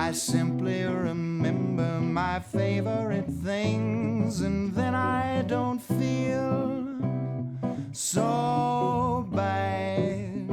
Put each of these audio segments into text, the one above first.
I simply remember my favorite things, and then I don't feel so bad.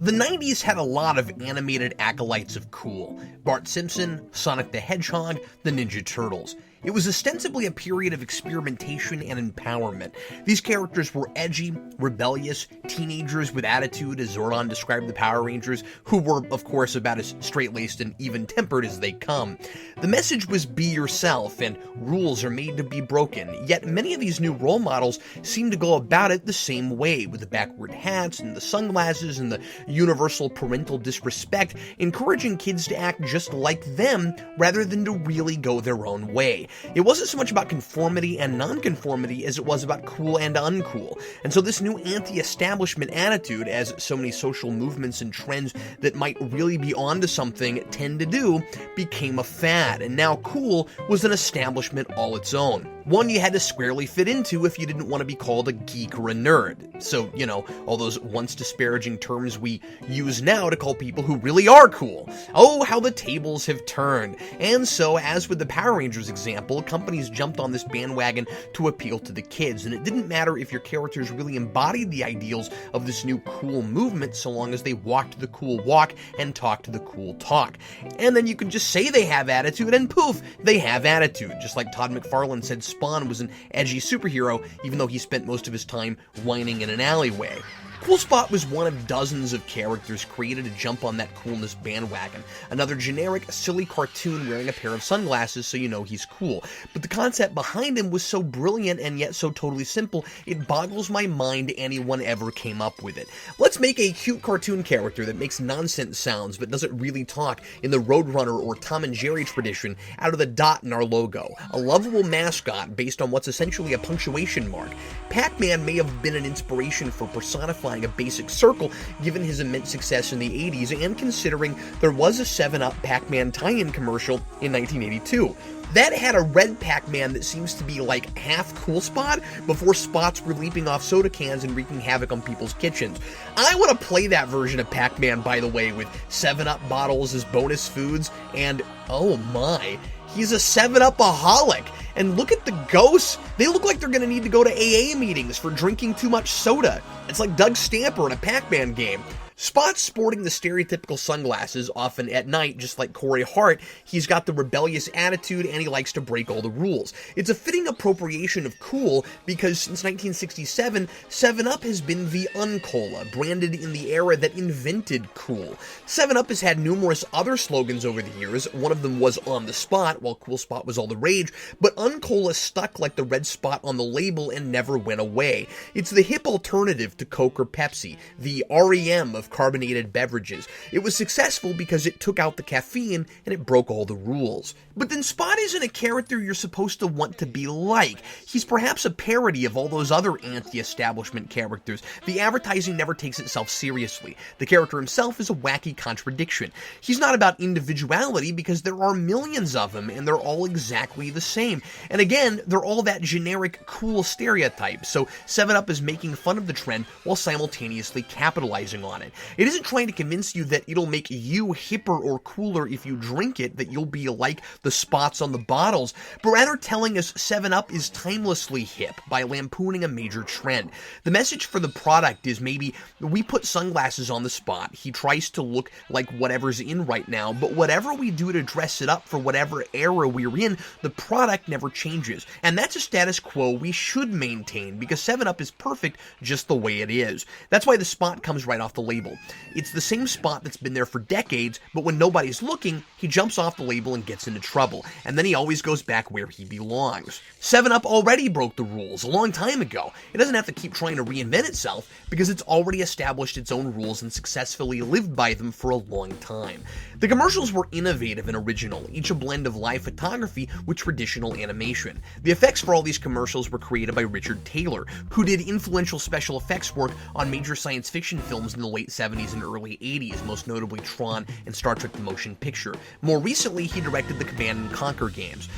The 90s had a lot of animated acolytes of cool. Bart Simpson, Sonic the Hedgehog, the Ninja Turtles. It was ostensibly a period of experimentation and empowerment. These characters were edgy, rebellious, teenagers with attitude, as Zordon described the Power Rangers, who were, of course, about as straight-laced and even-tempered as they come. The message was be yourself, and rules are made to be broken, yet many of these new role models seem to go about it the same way, with the backward hats and the sunglasses and the universal parental disrespect, encouraging kids to act just like them rather than to really go their own way. It wasn't so much about conformity and nonconformity as it was about cool and uncool. And so this new anti-establishment attitude, as so many social movements and trends that might really be onto something tend to do, became a fad. And now cool was an establishment all its own. One you had to squarely fit into if you didn't want to be called a geek or a nerd. So, you know, all those once disparaging terms we use now to call people who really are cool. Oh, how the tables have turned. And so, as with the Power Rangers example, companies jumped on this bandwagon to appeal to the kids, and it didn't matter if your characters really embodied the ideals of this new cool movement so long as they walked the cool walk and talked the cool talk. And then you could just say they have attitude and poof, they have attitude. Just like Todd McFarlane said Spawn was an edgy superhero, even though he spent most of his time whining in an alleyway. Cool Spot was one of dozens of characters created to jump on that coolness bandwagon. Another generic, silly cartoon wearing a pair of sunglasses so you know he's cool. But the concept behind him was so brilliant and yet so totally simple, it boggles my mind anyone ever came up with it. Let's make a cute cartoon character that makes nonsense sounds but doesn't really talk in the Roadrunner or Tom and Jerry tradition out of the dot in our logo. A lovable mascot based on what's essentially a punctuation mark. Pac-Man may have been an inspiration for personifying a basic circle given his immense success in the 80s and considering there was a 7-Up Pac-Man tie-in commercial in 1982. That had a red Pac-Man that seems to be like half Cool Spot before spots were leaping off soda cans and wreaking havoc on people's kitchens. I want to play that version of Pac-Man, by the way, with 7-Up bottles as bonus foods, and oh my, he's a 7-Up-aholic. And look at the ghosts. They look like they're going to need to go to AA meetings for drinking too much soda. It's like Doug Stamper in a Pac-Man game. Spot's sporting the stereotypical sunglasses, often at night, just like Corey Hart. He's got the rebellious attitude and he likes to break all the rules. It's a fitting appropriation of cool because since 1967, 7-Up has been the uncola, branded in the era that invented cool. 7-Up has had numerous other slogans over the years. One of them was on the spot, while Cool Spot was all the rage, but uncola stuck like the red spot on the label and never went away. It's the hip alternative to Coke or Pepsi, the REM of carbonated beverages. It was successful because it took out the caffeine and it broke all the rules. But then Spot isn't a character you're supposed to want to be like. He's perhaps a parody of all those other anti-establishment characters. The advertising never takes itself seriously. The character himself is a wacky contradiction. He's not about individuality because there are millions of them and they're all exactly the same. And again, they're all that generic cool stereotype. So 7-Up is making fun of the trend while simultaneously capitalizing on it. It isn't trying to convince you that it'll make you hipper or cooler if you drink it, that you'll be like the spots on the bottles, but rather telling us 7-Up is timelessly hip by lampooning a major trend. The message for the product is maybe we put sunglasses on the Spot. He tries to look like whatever's in right now, but whatever we do to dress it up for whatever era we're in, the product never changes. And that's a status quo we should maintain because 7-Up is perfect just the way it is. That's why the Spot comes right off the label. It's the same Spot that's been there for decades, but when nobody's looking, he jumps off the label and gets into trouble, and then he always goes back where he belongs. 7-Up already broke the rules a long time ago. It doesn't have to keep trying to reinvent itself because it's already established its own rules and successfully lived by them for a long time. The commercials were innovative and original, each a blend of live photography with traditional animation. The effects for all these commercials were created by Richard Taylor, who did influential special effects work on major science fiction films in the late 70s and early 80s, most notably Tron and Star Trek the Motion Picture. More recently, he directed the Command & Conquer games.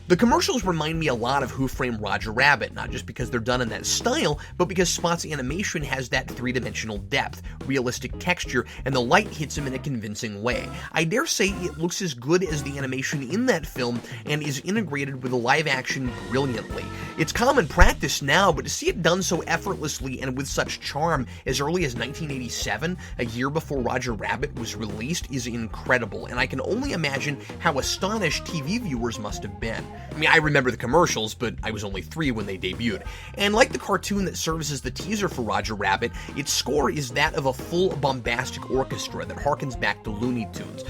The commercials remind me a lot of Who Framed Roger Rabbit, not just because they're done in that style, but because Spot's animation has that three-dimensional depth, realistic texture, and the light hits him in a convincing way. I dare say it looks as good as the animation in that film and is integrated with the live action brilliantly. It's common practice now, but to see it done so effortlessly and with such charm as early as 1987, a year before Roger Rabbit was released, is incredible, and I can only imagine how astonished TV viewers must have been. I mean, I remember the commercials, but I was only 3 when they debuted. And like the cartoon that serves as the teaser for Roger Rabbit, its score is that of a full bombastic orchestra that harkens back to Looney Tunes.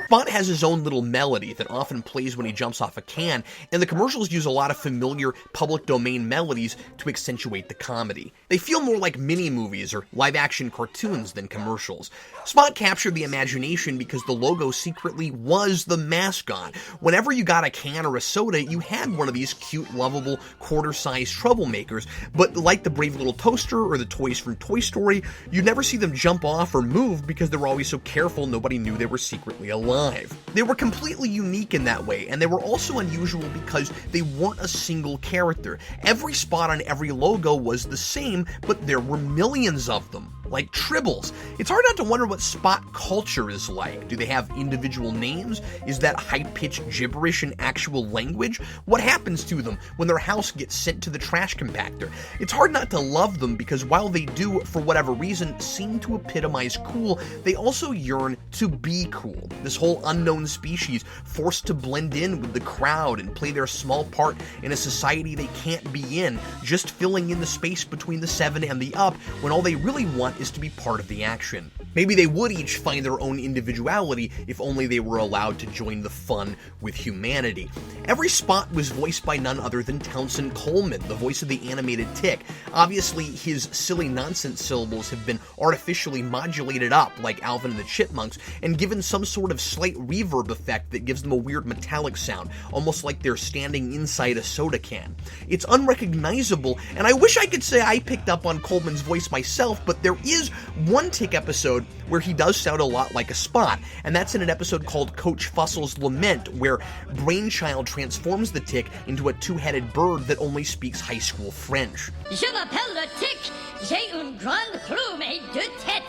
Spot has his own little melody that often plays when he jumps off a can, and the commercials use a lot of familiar public domain melodies to accentuate the comedy. They feel more like mini-movies or live-action cartoons than commercials. Spot captured the imagination because the logo secretly was the mascot. Whenever you got a can or a soda, you had one of these cute, lovable, quarter-sized troublemakers, but like the brave little toaster or the toys from Toy Story, you'd never see them jump off or move because they were always so careful nobody knew they were secretly alive. They were completely unique in that way, and they were also unusual because they weren't a single character. Every spot on every logo was the same, but there were millions of them, like tribbles. It's hard not to wonder what Spot culture is like. Do they have individual names? Is that high-pitched gibberish an actual language? What happens to them when their house gets sent to the trash compactor? It's hard not to love them because while they do, for whatever reason, seem to epitomize cool, they also yearn to be cool. This whole unknown species forced to blend in with the crowd and play their small part in a society they can't be in, just filling in the space between the 7 and the up when all they really want is to be part of the action. Maybe they would each find their own individuality if only they were allowed to join the fun with humanity. Every Spot was voiced by none other than Townsend Coleman, the voice of the animated Tick. Obviously, his silly nonsense syllables have been artificially modulated up like Alvin and the Chipmunks and given some sort of slight reverb effect that gives them a weird metallic sound, almost like they're standing inside a soda can. It's unrecognizable, and I wish I could say I picked up on Coleman's voice myself, but there is one Tick episode where he does sound a lot like a Spot, and that's in an episode called Coach Fussel's Lament, where Brainchild transforms the Tick into a two-headed bird that only speaks high school French. Je m'appelle le Tic. J'ai une grande plume et deux têtes.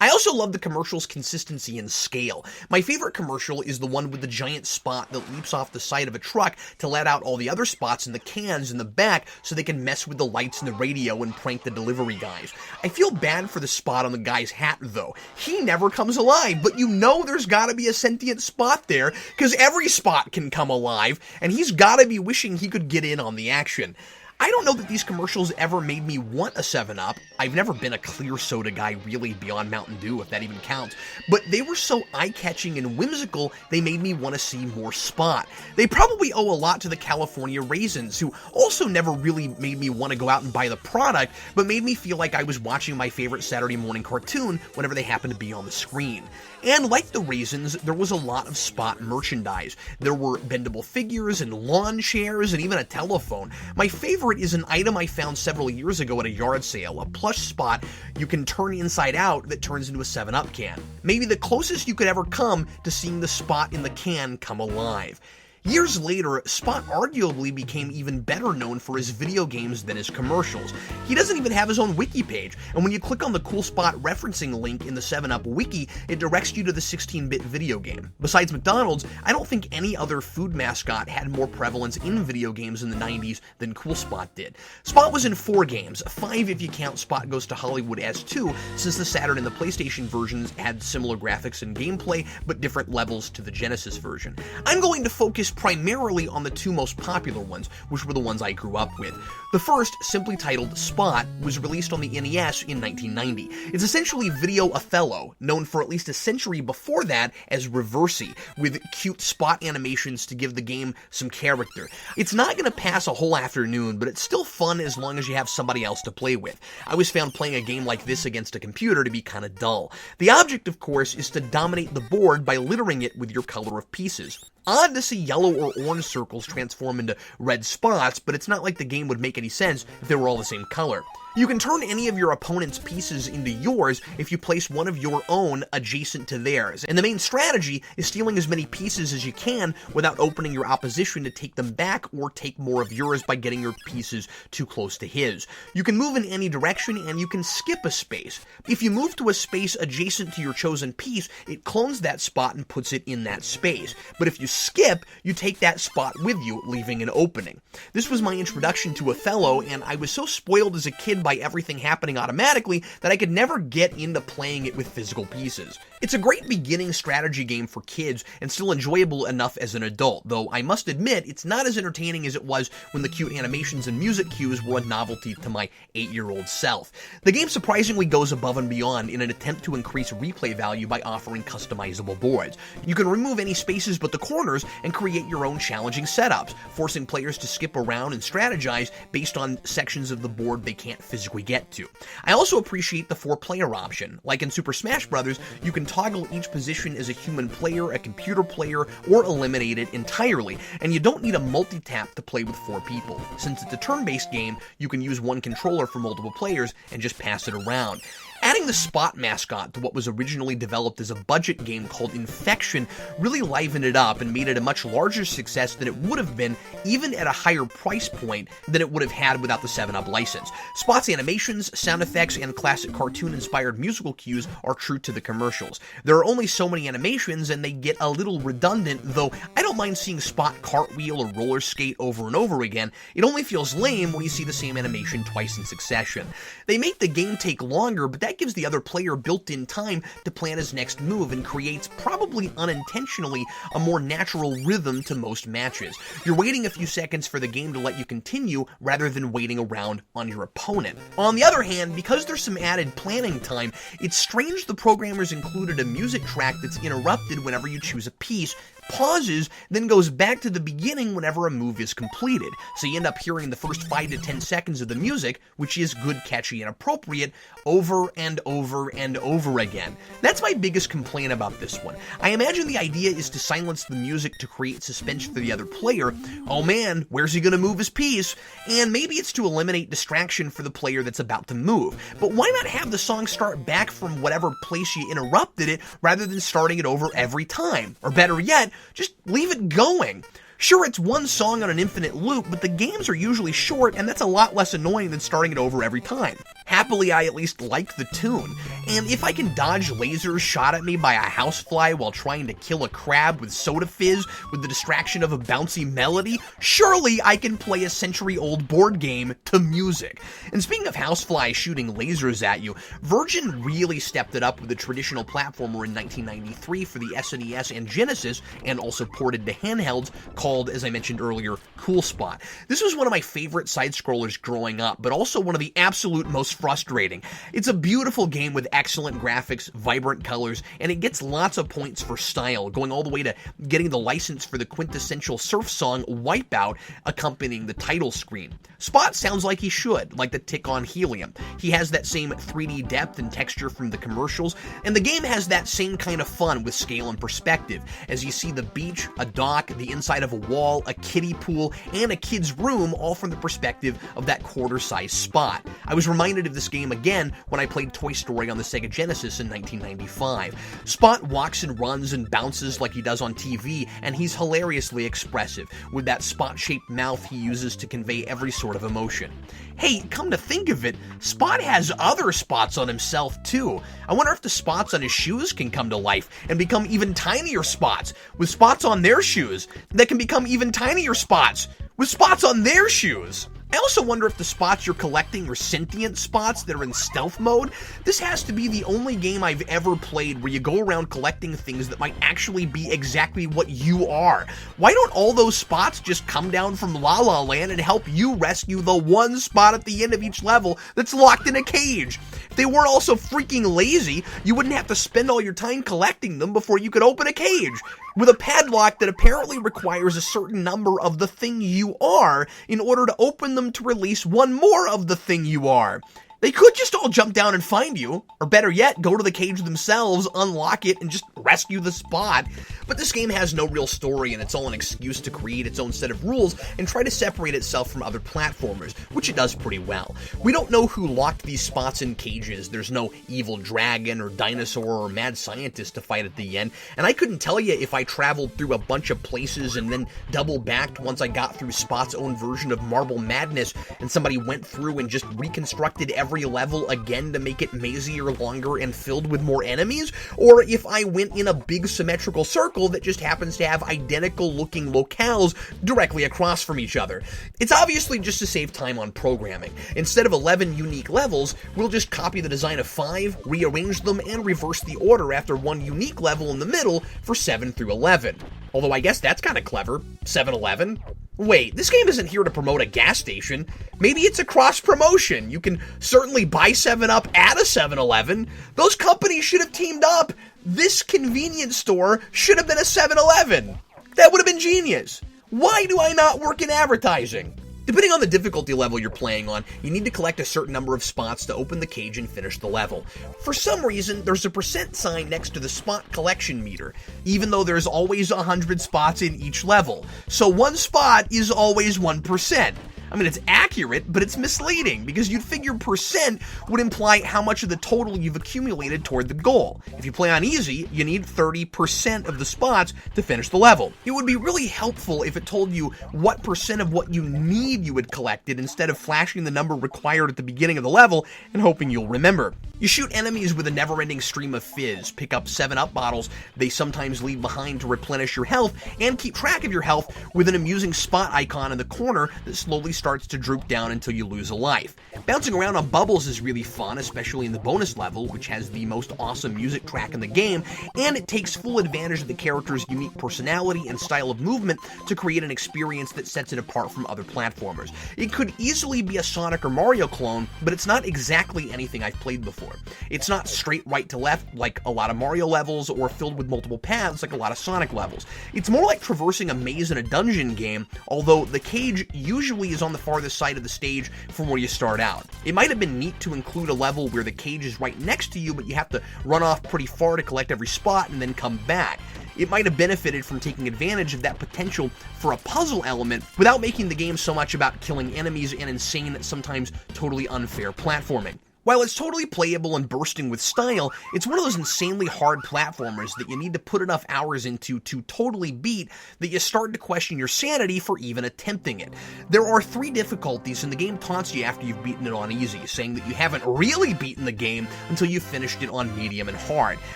I also love the commercial's consistency and scale. My favorite commercial is the one with the giant Spot that leaps off the side of a truck to let out all the other Spots in the cans in the back so they can mess with the lights and the radio and prank the delivery guys. I feel bad for the Spot on the guy's hat, though. He never comes alive, but you know there's gotta be a sentient Spot there, because every Spot can come alive, and he's gotta be wishing he could get in on the action. I don't know that these commercials ever made me want a 7-Up. I've never been a clear soda guy really beyond Mountain Dew, if that even counts. But they were so eye-catching and whimsical, they made me want to see more Spot. They probably owe a lot to the California Raisins, who also never really made me want to go out and buy the product, but made me feel like I was watching my favorite Saturday morning cartoon whenever they happened to be on the screen. And like the Raisins, there was a lot of Spot merchandise. There were bendable figures and lawn chairs and even a telephone. My favorite is an item I found several years ago at a yard sale, a plush Spot you can turn inside out that turns into a 7-Up can. Maybe the closest you could ever come to seeing the Spot in the can come alive. Years later, Spot arguably became even better known for his video games than his commercials. He doesn't even have his own wiki page, and when you click on the Cool Spot referencing link in the 7-Up wiki, it directs you to the 16-bit video game. Besides McDonald's, I don't think any other food mascot had more prevalence in video games in the 90s than Cool Spot did. Spot was in 4 games, 5 if you count Spot Goes to Hollywood as 2, since the Saturn and the PlayStation versions had similar graphics and gameplay, but different levels to the Genesis version. I'm going to focus primarily on the 2 most popular ones, which were the ones I grew up with. The first, simply titled Spot, was released on the NES in 1990. It's essentially Video Othello, known for at least a century before that as Reversi, with cute Spot animations to give the game some character. It's not going to pass a whole afternoon, but it's still fun as long as you have somebody else to play with. I always found playing a game like this against a computer to be kind of dull. The object, of course, is to dominate the board by littering it with your color of pieces. Odd to see yellow or orange circles transform into red spots, but it's not like the game would make any sense if they were all the same color. You can turn any of your opponent's pieces into yours if you place one of your own adjacent to theirs, and the main strategy is stealing as many pieces as you can without opening your opposition to take them back or take more of yours by getting your pieces too close to his. You can move in any direction, and you can skip a space. If you move to a space adjacent to your chosen piece, it clones that spot and puts it in that space. But if you skip, you take that spot with you, leaving an opening. This was my introduction to Othello, and I was so spoiled as a kid by everything happening automatically that I could never get into playing it with physical pieces. It's a great beginning strategy game for kids and still enjoyable enough as an adult, though I must admit it's not as entertaining as it was when the cute animations and music cues were a novelty to my 8-year-old self. The game surprisingly goes above and beyond in an attempt to increase replay value by offering customizable boards. You can remove any spaces but the corners and create your own challenging setups, forcing players to skip around and strategize based on sections of the board they can't physically get to. I also appreciate the 4-player option. Like in Super Smash Bros., you can toggle each position as a human player, a computer player, or eliminate it entirely, and you don't need a multi-tap to play with 4 people. Since it's a turn-based game, you can use one controller for multiple players and just pass it around. Adding the Spot mascot to what was originally developed as a budget game called Infection really livened it up and made it a much larger success than it would have been even at a higher price point than it would have had without the 7-Up license. Spot's animations, sound effects, and classic cartoon-inspired musical cues are true to the commercials. There are only so many animations and they get a little redundant, though I don't mind seeing Spot cartwheel or roller skate over and over again. It only feels lame when you see the same animation twice in succession. They make the game take longer, but that gives the other player built-in time to plan his next move and creates, probably unintentionally, a more natural rhythm to most matches. You're waiting a few seconds for the game to let you continue rather than waiting around on your opponent. On the other hand, because there's some added planning time, it's strange the programmers included a music track that's interrupted whenever you choose a piece, pauses, then goes back to the beginning whenever a move is completed. So you end up hearing the first 5 to 10 seconds of the music, which is good, catchy, and appropriate, over and over and over again. That's my biggest complaint about this one. I imagine the idea is to silence the music to create suspense for the other player. Oh man, where's he gonna move his piece? And maybe it's to eliminate distraction for the player that's about to move. But why not have the song start back from whatever place you interrupted it rather than starting it over every time? Or better yet, just leave it going. Sure, it's one song on an infinite loop, but the games are usually short, and that's a lot less annoying than starting it over every time. Happily, I at least like the tune, and if I can dodge lasers shot at me by a housefly while trying to kill a crab with soda fizz with the distraction of a bouncy melody, surely I can play a century-old board game to music. And speaking of houseflies shooting lasers at you, Virgin really stepped it up with a traditional platformer in 1993 for the SNES and Genesis, and also ported to handhelds, called, as I mentioned earlier, Cool Spot. This was one of my favorite side-scrollers growing up, but also one of the absolute most frustrating. It's a beautiful game with excellent graphics, vibrant colors, and it gets lots of points for style, going all the way to getting the license for the quintessential surf song Wipeout accompanying the title screen. Spot sounds like he should, like the tick on helium. He has that same 3D depth and texture from the commercials, and the game has that same kind of fun with scale and perspective, as you see the beach, a dock, the inside of a wall, a kiddie pool, and a kid's room, all from the perspective of that quarter-sized Spot. I was reminded of this game again when I played Toy Story on the Sega Genesis in 1995. Spot walks and runs and bounces like he does on TV, and he's hilariously expressive, with that spot-shaped mouth he uses to convey every sort of emotion. Hey, come to think of it, Spot has other spots on himself too. I wonder if the spots on his shoes can come to life and become even tinier spots, with spots on their shoes that can become even tinier spots with spots on their shoes. I also wonder if the spots you're collecting are sentient spots that are in stealth mode. This has to be the only game I've ever played where you go around collecting things that might actually be exactly what you are. Why don't all those spots just come down from La La Land and help you rescue the one spot at the end of each level that's locked in a cage? If they weren't also freaking lazy, you wouldn't have to spend all your time collecting them before you could open a cage, with a padlock that apparently requires a certain number of the thing you are in order to open them to release one more of the thing you are. They could just all jump down and find you, or better yet, go to the cage themselves, unlock it, and just rescue the spot. But this game has no real story, and it's all an excuse to create its own set of rules and try to separate itself from other platformers, which it does pretty well. We don't know who locked these spots in cages. There's no evil dragon or dinosaur or mad scientist to fight at the end, and I couldn't tell you if I traveled through a bunch of places and then double backed once I got through Spot's own version of Marble Madness and somebody went through and just reconstructed every level again to make it mazier, longer, and filled with more enemies, or if I went in a big symmetrical circle that just happens to have identical looking locales directly across from each other. It's obviously just to save time on programming. Instead of 11 unique levels, we'll just copy the design of 5, rearrange them, and reverse the order after one unique level in the middle for 7 through 11. Although I guess that's kind of clever. 7-Eleven? Wait, this game isn't here to promote a gas station. Maybe it's a cross-promotion. You can certainly buy 7-Up at a 7-Eleven. Those companies should have teamed up. This convenience store should have been a 7-Eleven. That would have been genius. Why do I not work in advertising? Depending on the difficulty level you're playing on, you need to collect a certain number of spots to open the cage and finish the level. For some reason, there's a % sign next to the spot collection meter, even though there's always 100 spots in each level. So one spot is always 1%. I mean, it's accurate, but it's misleading, because you'd figure percent would imply how much of the total you've accumulated toward the goal. If you play on easy, you need 30% of the spots to finish the level. It would be really helpful if it told you what % of what you need you had collected instead of flashing the number required at the beginning of the level and hoping you'll remember. You shoot enemies with a never-ending stream of fizz, pick up 7-Up bottles they sometimes leave behind to replenish your health, and keep track of your health with an amusing spot icon in the corner that slowly starts to droop down until you lose a life. Bouncing around on bubbles is really fun, especially in the bonus level, which has the most awesome music track in the game, and it takes full advantage of the character's unique personality and style of movement to create an experience that sets it apart from other platformers. It could easily be a Sonic or Mario clone, but it's not exactly anything I've played before. It's not straight right to left like a lot of Mario levels, or filled with multiple paths like a lot of Sonic levels. It's more like traversing a maze in a dungeon game, although the cage usually is on the farthest side of the stage from where you start out. It might have been neat to include a level where the cage is right next to you, but you have to run off pretty far to collect every spot and then come back. It might have benefited from taking advantage of that potential for a puzzle element without making the game so much about killing enemies and insane, sometimes totally unfair platforming. While it's totally playable and bursting with style, it's one of those insanely hard platformers that you need to put enough hours into to totally beat that you start to question your sanity for even attempting it. There are 3 difficulties, and the game taunts you after you've beaten it on easy, saying that you haven't really beaten the game until you've finished it on medium and hard.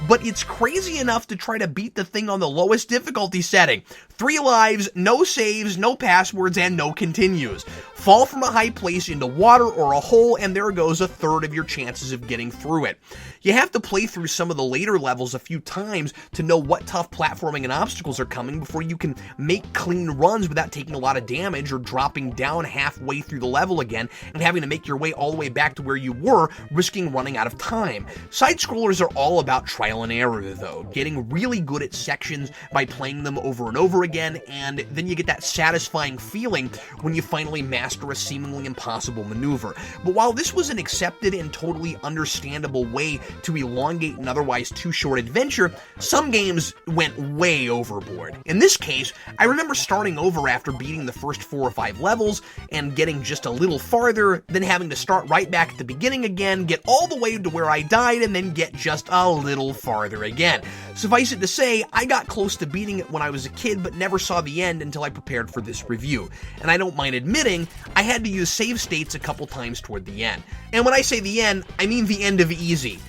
But it's crazy enough to try to beat the thing on the lowest difficulty setting. 3 lives, no saves, no passwords, and no continues. Fall from a high place into water or a hole, and there goes a third of your chances of getting through it. You have to play through some of the later levels a few times to know what tough platforming and obstacles are coming before you can make clean runs without taking a lot of damage or dropping down halfway through the level again and having to make your way all the way back to where you were, risking running out of time. Side-scrollers are all about trial and error, though, getting really good at sections by playing them over and over again, and then you get that satisfying feeling when you finally master a seemingly impossible maneuver. But while this was an accepted and totally understandable way to elongate an otherwise too short adventure, some games went way overboard. In this case, I remember starting over after beating the first 4 or 5 levels and getting just a little farther, then having to start right back at the beginning again, get all the way to where I died, and then get just a little farther again. Suffice it to say, I got close to beating it when I was a kid, but never saw the end until I prepared for this review. And I don't mind admitting, I had to use save states a couple times toward the end. And when I say the end, I mean the end of easy.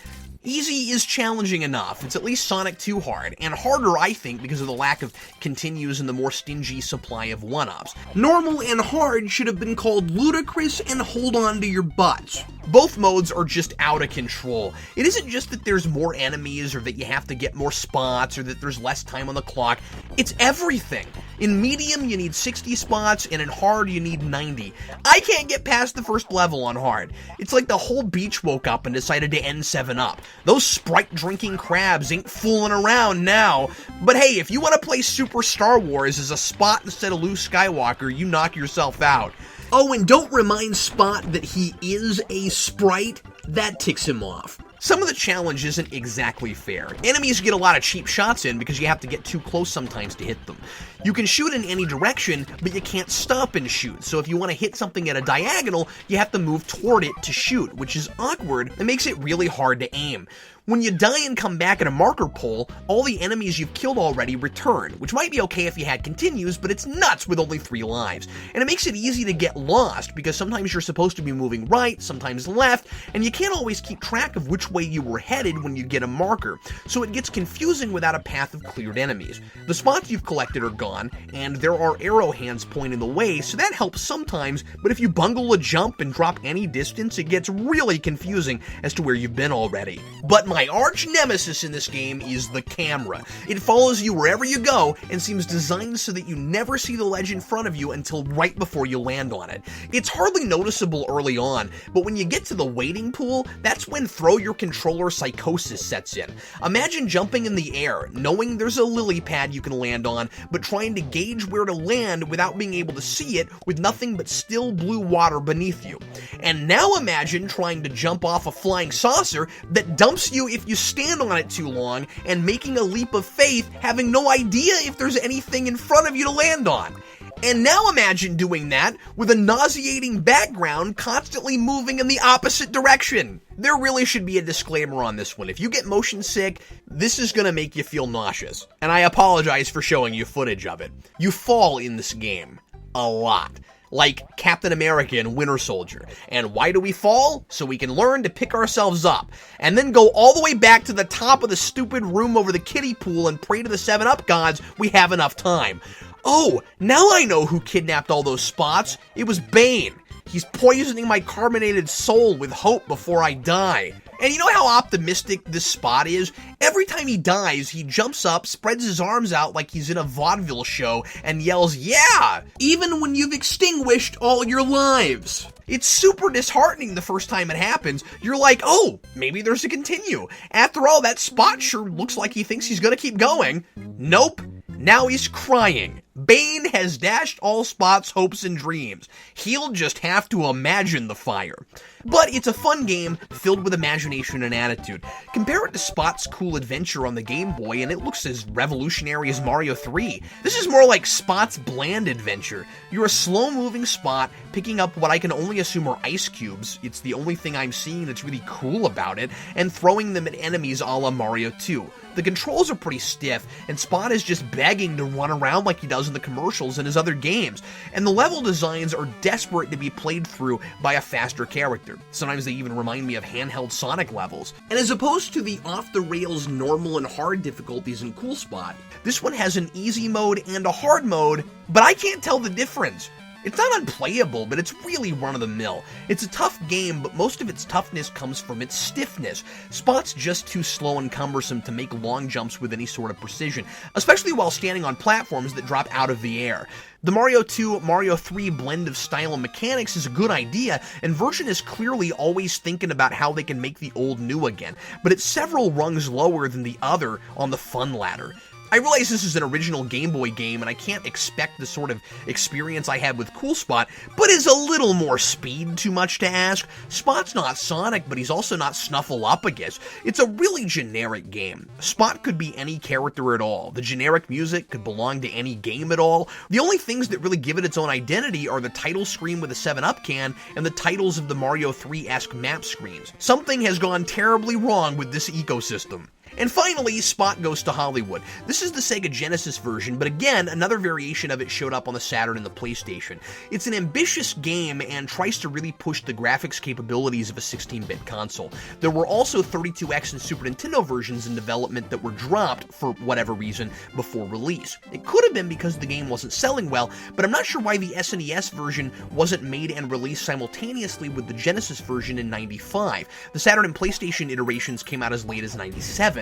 Easy is challenging enough. It's at least Sonic 2 hard, and harder, I think, because of the lack of continues and the more stingy supply of 1-ups. Normal and hard should have been called ludicrous and hold on to your butts. Both modes are just out of control. It isn't just that there's more enemies or that you have to get more spots or that there's less time on the clock. It's everything. In medium, you need 60 spots, and in hard, you need 90. I can't get past the first level on hard. It's like the whole beach woke up and decided to end 7-Up. Those Sprite-drinking crabs ain't fooling around now. But hey, if you want to play Super Star Wars as a spot instead of Luke Skywalker, you knock yourself out. Oh, and don't remind Spot that he is a sprite. That ticks him off. Some of the challenge isn't exactly fair. Enemies get a lot of cheap shots in because you have to get too close sometimes to hit them. You can shoot in any direction, but you can't stop and shoot. So if you want to hit something at a diagonal, you have to move toward it to shoot, which is awkward and makes it really hard to aim. When you die and come back at a marker pole, all the enemies you've killed already return, which might be okay if you had continues, but it's nuts with only 3 lives. And it makes it easy to get lost, because sometimes you're supposed to be moving right, sometimes left, and you can't always keep track of which way you were headed when you get a marker, so it gets confusing without a path of cleared enemies. The spots you've collected are gone, and there are arrow hands pointing the way, so that helps sometimes, but if you bungle a jump and drop any distance, it gets really confusing as to where you've been already. But my arch nemesis in this game is the camera. It follows you wherever you go and seems designed so that you never see the ledge in front of you until right before you land on it. It's hardly noticeable early on, but when you get to the waiting pool, that's when throw your controller psychosis sets in. Imagine jumping in the air, knowing there's a lily pad you can land on, but trying to gauge where to land without being able to see it with nothing but still blue water beneath you. And now imagine trying to jump off a flying saucer that dumps you if you stand on it too long, and making a leap of faith having no idea if there's anything in front of you to land on. And now imagine doing that with a nauseating background constantly moving in the opposite direction. There really should be a disclaimer on this one. If you get motion sick, this is gonna make you feel nauseous. And I apologize for showing you footage of it. You fall in this game. A lot. Like Captain America and Winter Soldier. And why do we fall? So we can learn to pick ourselves up, and then go all the way back to the top of the stupid room over the kiddie pool and pray to the 7-Up gods we have enough time. Oh, now I know who kidnapped all those spots. It was Bane. He's poisoning my carbonated soul with hope before I die. And you know how optimistic this Spot is? Every time he dies, he jumps up, spreads his arms out like he's in a vaudeville show, and yells, "Yeah!" even when you've extinguished all your lives. It's super disheartening the first time it happens. You're like, oh, maybe there's a continue. After all, that Spot sure looks like he thinks he's gonna keep going. Nope. Now he's crying. Bane has dashed all Spot's hopes and dreams. He'll just have to imagine the fire. But it's a fun game filled with imagination and attitude. Compare it to Spot's cool adventure on the Game Boy and it looks as revolutionary as Mario 3. This is more like Spot's bland adventure. You're a slow-moving Spot picking up what I can only assume are ice cubes. It's the only thing I'm seeing that's really cool about it, and throwing them at enemies a la Mario 2. The controls are pretty stiff, and Spot is just begging to run around like he does in the commercials in his other games, and the level designs are desperate to be played through by a faster character. Sometimes they even remind me of handheld Sonic levels. And as opposed to the off-the-rails normal and hard difficulties in Cool Spot, this one has an easy mode and a hard mode, but I can't tell the difference. It's not unplayable, but it's really run-of-the-mill. It's a tough game, but most of its toughness comes from its stiffness. Spot's just too slow and cumbersome to make long jumps with any sort of precision, especially while standing on platforms that drop out of the air. The Mario 2, Mario 3 blend of style and mechanics is a good idea, and Version is clearly always thinking about how they can make the old new again, but it's several rungs lower than the other on the fun ladder. I realize this is an original Game Boy game, and I can't expect the sort of experience I had with Cool Spot, but is a little more speed too much to ask? Spot's not Sonic, but he's also not Snuffleupagus. It's a really generic game. Spot could be any character at all. The generic music could belong to any game at all. The only things that really give it its own identity are the title screen with a 7-Up can and the titles of the Mario 3-esque map screens. Something has gone terribly wrong with this ecosystem. And finally, Spot Goes to Hollywood. This is the Sega Genesis version, but again, another variation of it showed up on the Saturn and the PlayStation. It's an ambitious game and tries to really push the graphics capabilities of a 16-bit console. There were also 32X and Super Nintendo versions in development that were dropped, for whatever reason, before release. It could have been because the game wasn't selling well, but I'm not sure why the SNES version wasn't made and released simultaneously with the Genesis version in '95. The Saturn and PlayStation iterations came out as late as '97.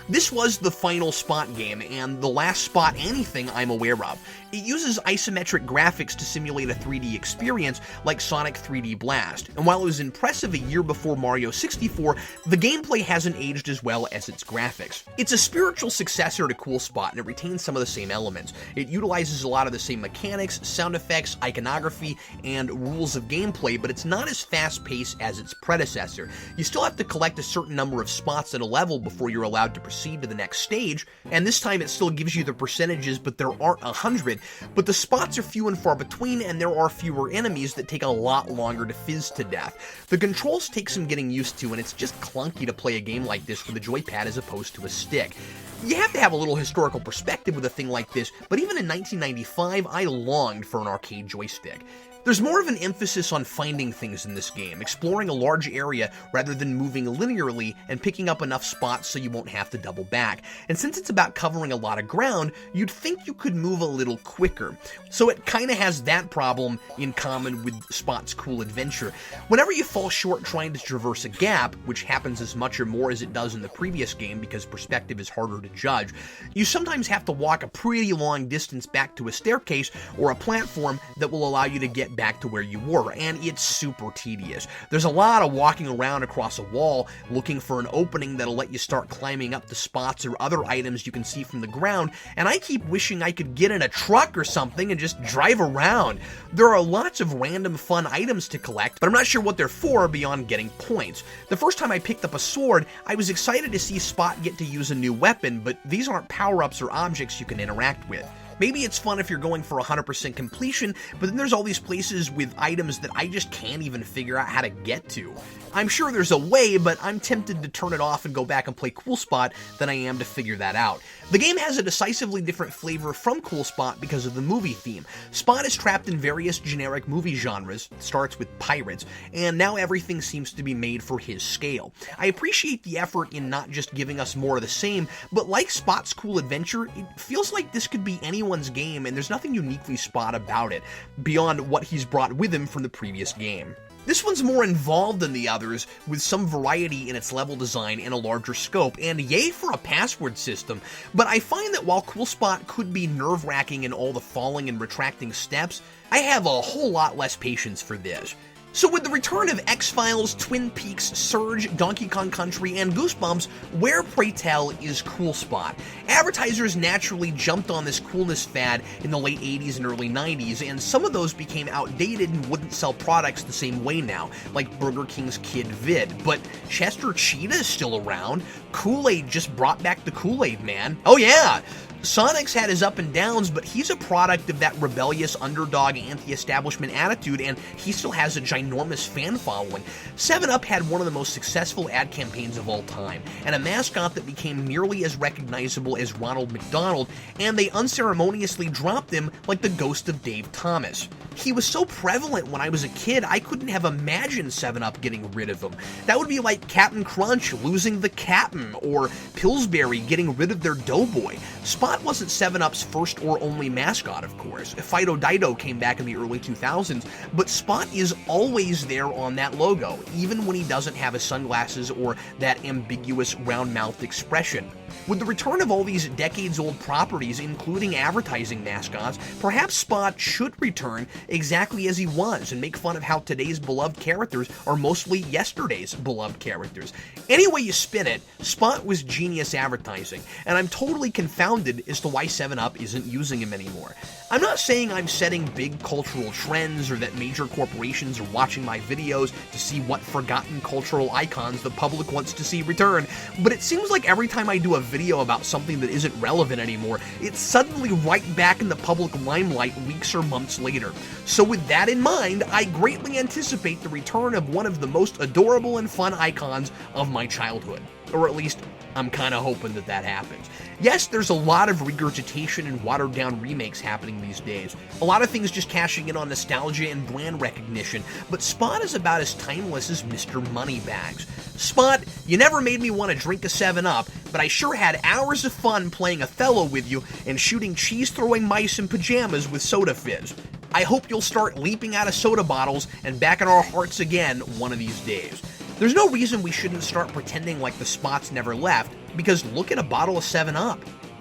This was the final Spot game, and the last Spot anything I'm aware of. It uses isometric graphics to simulate a 3D experience like Sonic 3D Blast, and while it was impressive a year before Mario 64, the gameplay hasn't aged as well as its graphics. It's a spiritual successor to Cool Spot, and it retains some of the same elements. It utilizes a lot of the same mechanics, sound effects, iconography, and rules of gameplay, but it's not as fast-paced as its predecessor. You still have to collect a certain number of spots in a level before you're allowed to proceed to the next stage, and this time it still gives you the percentages, but there aren't 100. But the spots are few and far between, and there are fewer enemies that take a lot longer to fizz to death. The controls take some getting used to, and it's just clunky to play a game like this with a joypad as opposed to a stick. You have to have a little historical perspective with a thing like this, but even in 1995, I longed for an arcade joystick. There's more of an emphasis on finding things in this game, exploring a large area rather than moving linearly and picking up enough spots so you won't have to double back. And since it's about covering a lot of ground, you'd think you could move a little quicker. So it kinda has that problem in common with Spot's Cool Adventure. Whenever you fall short trying to traverse a gap, which happens as much or more as it does in the previous game because perspective is harder to judge, you sometimes have to walk a pretty long distance back to a staircase or a platform that will allow you to get back to where you were, and it's super tedious. There's a lot of walking around across a wall looking for an opening that'll let you start climbing up the spots or other items you can see from the ground, and I keep wishing I could get in a truck or something and just drive around. There are lots of random fun items to collect, but I'm not sure what they're for beyond getting points. The first time I picked up a sword, I was excited to see Spot get to use a new weapon, but these aren't power-ups or objects you can interact with. Maybe it's fun if you're going for 100% completion, but then there's all these places with items that I just can't even figure out how to get to. I'm sure there's a way, but I'm tempted to turn it off and go back and play Cool Spot than I am to figure that out. The game has a decisively different flavor from Cool Spot because of the movie theme. Spot is trapped in various generic movie genres, starts with pirates, and now everything seems to be made for his scale. I appreciate the effort in not just giving us more of the same, but like Spot's Cool Adventure, it feels like this could be anyone's game, and there's nothing uniquely Spot about it, beyond what he's brought with him from the previous game. This one's more involved than the others, with some variety in its level design and a larger scope, and yay for a password system, but I find that while Cool Spot could be nerve-wracking in all the falling and retracting steps, I have a whole lot less patience for this. So with the return of X-Files, Twin Peaks, Surge, Donkey Kong Country, and Goosebumps, where, pray tell, is Cool Spot? Advertisers naturally jumped on this coolness fad in the late 80s and early 90s, and some of those became outdated and wouldn't sell products the same way now, like Burger King's Kid Vid. But Chester Cheetah is still around. Kool-Aid just brought back the Kool-Aid Man. Oh yeah! Sonic's had his up and downs, but he's a product of that rebellious underdog anti-establishment attitude, and he still has a ginormous fan following. 7-Up had one of the most successful ad campaigns of all time, and a mascot that became nearly as recognizable as Ronald McDonald, and they unceremoniously dropped him like the ghost of Dave Thomas. He was so prevalent when I was a kid, I couldn't have imagined 7-Up getting rid of him. That would be like Captain Crunch losing the Captain, or Pillsbury getting rid of their Doughboy. Spot wasn't 7-Up's first or only mascot, of course. Fido Dido came back in the early 2000s, but Spot is always there on that logo, even when he doesn't have his sunglasses or that ambiguous round-mouthed expression. With the return of all these decades-old properties, including advertising mascots, perhaps Spot should return exactly as he was and make fun of how today's beloved characters are mostly yesterday's beloved characters. Any way you spin it, Spot was genius advertising, and I'm totally confounded as to why 7-Up isn't using him anymore. I'm not saying I'm setting big cultural trends or that major corporations are watching my videos to see what forgotten cultural icons the public wants to see return, but it seems like every time I do a video about something that isn't relevant anymore, it's suddenly right back in the public limelight weeks or months later. So with that in mind, I greatly anticipate the return of one of the most adorable and fun icons of my childhood. Or at least, I'm kinda hoping that that happens. Yes, there's a lot of regurgitation and watered-down remakes happening these days. A lot of things just cashing in on nostalgia and brand recognition, but Spot is about as timeless as Mr. Moneybags. Spot, you never made me want to drink a 7-Up, but I sure had hours of fun playing Othello with you and shooting cheese-throwing mice in pajamas with Soda Fizz. I hope you'll start leaping out of soda bottles and back in our hearts again one of these days. There's no reason we shouldn't start pretending like the Spots never left, Because look at a bottle of 7-Up.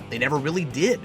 They never really did.